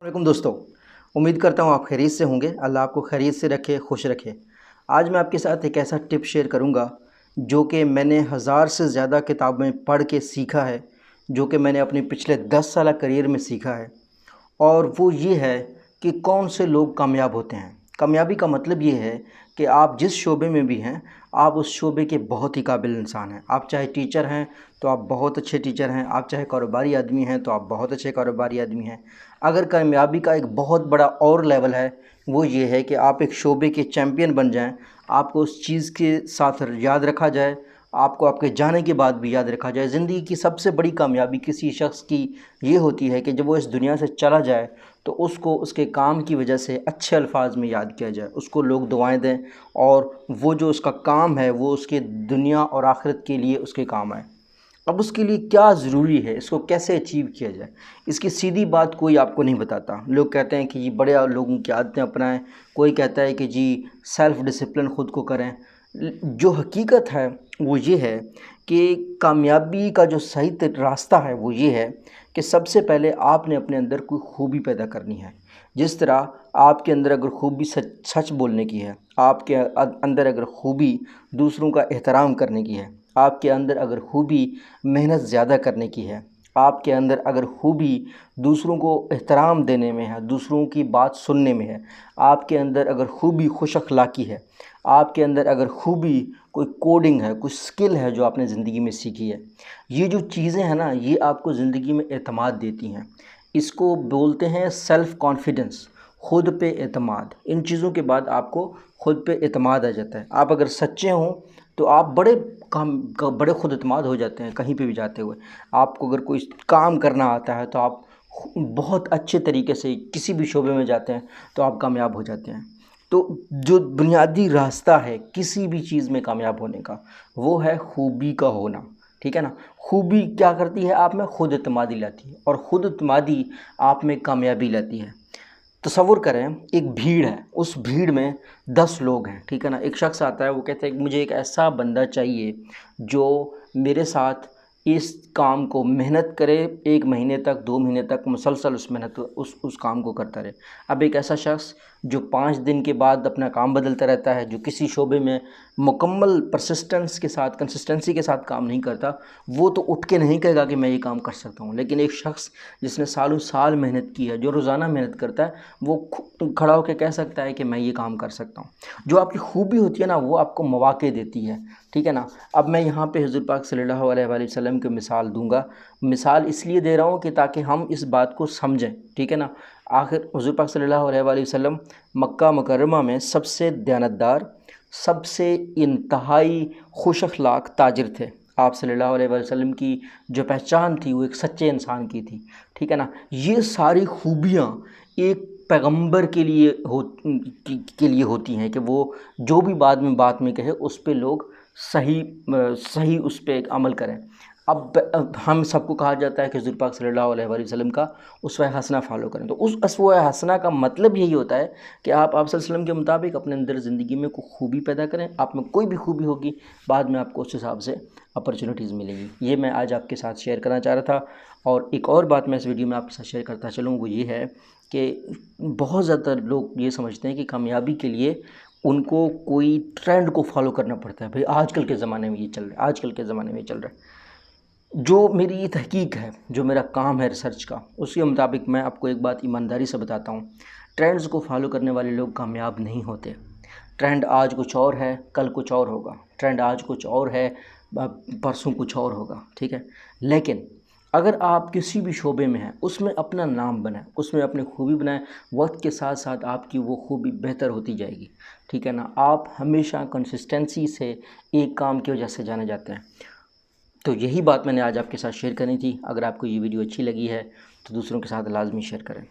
वालेकुम दोस्तों, उम्मीद करता हूँ आप खैरियत से होंगे। अल्लाह आपको खैरियत से रखे, खुश रखे। आज मैं आपके साथ एक ऐसा टिप शेयर करूँगा जो कि मैंने हज़ार से ज़्यादा किताबें पढ़ के सीखा है, जो कि मैंने अपने पिछले 10 साल करियर में सीखा है। और वो ये है कि कौन से लोग कामयाब होते हैं। कामयाबी का मतलब ये है कि आप जिस शोबे में भी हैं, आप उस शोबे के बहुत ही काबिल इंसान हैं। आप चाहे टीचर हैं तो आप बहुत अच्छे टीचर हैं, आप चाहे कारोबारी आदमी हैं तो आप बहुत अच्छे कारोबारी आदमी हैं। अगर कामयाबी का एक बहुत बड़ा और लेवल है, वो ये है कि आप एक शोबे के चैम्पियन बन जाएं, आपको उस चीज़ के साथ याद रखा जाए, आपको आपके जाने के बाद भी याद रखा जाए। ज़िंदगी की सबसे बड़ी कामयाबी किसी शख्स की ये होती है कि जब वो इस दुनिया से चला जाए तो उसको उसके काम की वजह से अच्छे अल्फाज में याद किया जाए, उसको लोग दुआएं दें और वो जो उसका काम है वो उसके दुनिया और आखिरत के लिए उसके काम आए। अब उसके लिए क्या ज़रूरी है, इसको कैसे अचीव किया जाए, इसकी सीधी बात कोई आपको नहीं बताता। लोग कहते हैं कि जी बड़े लोगों की आदतें अपनाएं, कोई कहता है कि जी सेल्फ़ डिसिप्लिन ख़ुद को करें। जो हकीकत है वो ये है कि कामयाबी का जो सही रास्ता है वो ये है कि सबसे पहले आपने अपने अंदर कोई खूबी पैदा करनी है। जिस तरह आपके अंदर अगर खूबी सच बोलने की है, आपके अंदर अगर खूबी दूसरों का एहतराम करने की है, आपके अंदर अगर खूबी मेहनत ज़्यादा करने की है, आपके अंदर अगर खूबी दूसरों को एहतराम देने में है, दूसरों की बात सुनने में है, आपके अंदर अगर खूबी खुश अखलाक़ी है, आपके अंदर अगर खूबी कोई कोडिंग है, कोई स्किल है जो आपने ज़िंदगी में सीखी है, ये जो चीज़ें हैं ना, ये आपको ज़िंदगी में एतमाद देती हैं। इसको बोलते हैं सेल्फ़ कॉन्फिडेंस, ख़ुद पे एतमाद। इन चीज़ों के बाद आपको ख़ुद पे एतमाद आ जाता है। आप अगर सच्चे हों तो आप बड़े ख़ुद एतमाद हो जाते हैं कहीं पे भी जाते हुए। आपको अगर कोई काम करना आता है तो आप बहुत अच्छे तरीके से किसी भी शोबे में जाते हैं तो आप कामयाब हो जाते हैं। तो जो बुनियादी रास्ता है किसी भी चीज़ में कामयाब होने का, वो है खूबी का होना। ठीक है ना। खूबी क्या करती है, आप में ख़ुद एतमादी लाती है और ख़ुद एतमादी आप में कामयाबी लाती है। तसव्वुर करें एक भीड़ है, उस भीड़ में 10 लोग हैं। ठीक है ना। एक शख्स आता है, वो कहता है कि मुझे एक ऐसा बंदा चाहिए जो मेरे साथ इस काम को मेहनत करे, 1 महीने तक 2 महीने तक मुसलसल उस मेहनत उस काम को करता रहे। अब एक ऐसा शख्स जो 5 दिन के बाद अपना काम बदलता रहता है, जो किसी शोबे में मुकम्मल कंसिस्टेंसी के साथ काम नहीं करता, वो तो उठ के नहीं कहेगा कि मैं ये काम कर सकता हूँ। लेकिन एक शख्स जिसने सालों साल मेहनत की है, जो रोज़ाना मेहनत करता है, वो खड़ा होकर कह सकता है कि मैं ये काम कर सकता हूँ। जो आपकी खूबी होती है ना, वो आपको मौक़े देती है। ठीक है ना। अब मैं यहाँ पे हुज़ूर पाक सल्लल्लाहु अलैहि वसल्लम की मिसाल दूँगा। मिसाल इसलिए दे रहा हूँ कि ताकि हम इस बात को समझें। ठीक है ना। आखिर हुज़ूर पाक सल्लल्लाहु अलैहि वसल्लम मक्का मुकर्रमा में सबसे दयानतदार, सबसे इंतहाई खुश अखलाक ताजिर थे। आप सल्लल्लाहु अलैहि वसल्लम की जो पहचान थी वो एक सच्चे इंसान की थी। ठीक है ना। ये सारी खूबियाँ एक पैगंबर के लिए होती हैं कि वो जो भी बात में कहे उस पे लोग सही उस पे एक अमल करें। अब हम सबको कहा जाता है कि हुज़ूर पाक सल्लल्लाहु अलैहि वसल्लम का उसवा हसना फॉलो करें। तो उस उसवा हसना का मतलब यही होता है कि आप सल्लल्लाहु अलैहि वसल्लम के मुताबिक अपने अंदर ज़िंदगी में कोई खूबी पैदा करें। आप में कोई भी खूबी होगी, बाद में आपको उस हिसाब से अपॉर्चुनिटीज़ मिलेंगी। ये मैं आज आपके साथ शेयर करना चाह रहा था। और एक और बात मैं इस वीडियो में आपके साथ शेयर करता चलूँ, वो ये है कि बहुत ज़्यादा लोग ये समझते हैं कि कामयाबी के लिए उनको कोई ट्रेंड को फॉलो करना पड़ता है। भाई आजकल के ज़माने में ये चल रहा है, आजकल के ज़माने में ये चल रहा है। जो मेरी ये तहकीक है, जो मेरा काम है रिसर्च का, उसके मुताबिक मैं आपको एक बात ईमानदारी से बताता हूँ। ट्रेंड्स को फॉलो करने वाले लोग कामयाब नहीं होते। ट्रेंड आज कुछ और है, कल कुछ और होगा। ट्रेंड आज कुछ और है, परसों कुछ और होगा। ठीक है। लेकिन अगर आप किसी भी शोबे में हैं, उसमें अपना नाम बनाएं, उसमें अपनी खूबी बनाएं, वक्त के साथ साथ आपकी वो खूबी बेहतर होती जाएगी। ठीक है ना। आप हमेशा कंसिस्टेंसी से एक काम की वजह से जाने जाते हैं। तो यही बात मैंने आज आपके साथ शेयर करनी थी। अगर आपको ये वीडियो अच्छी लगी है तो दूसरों के साथ लाजमी शेयर करें।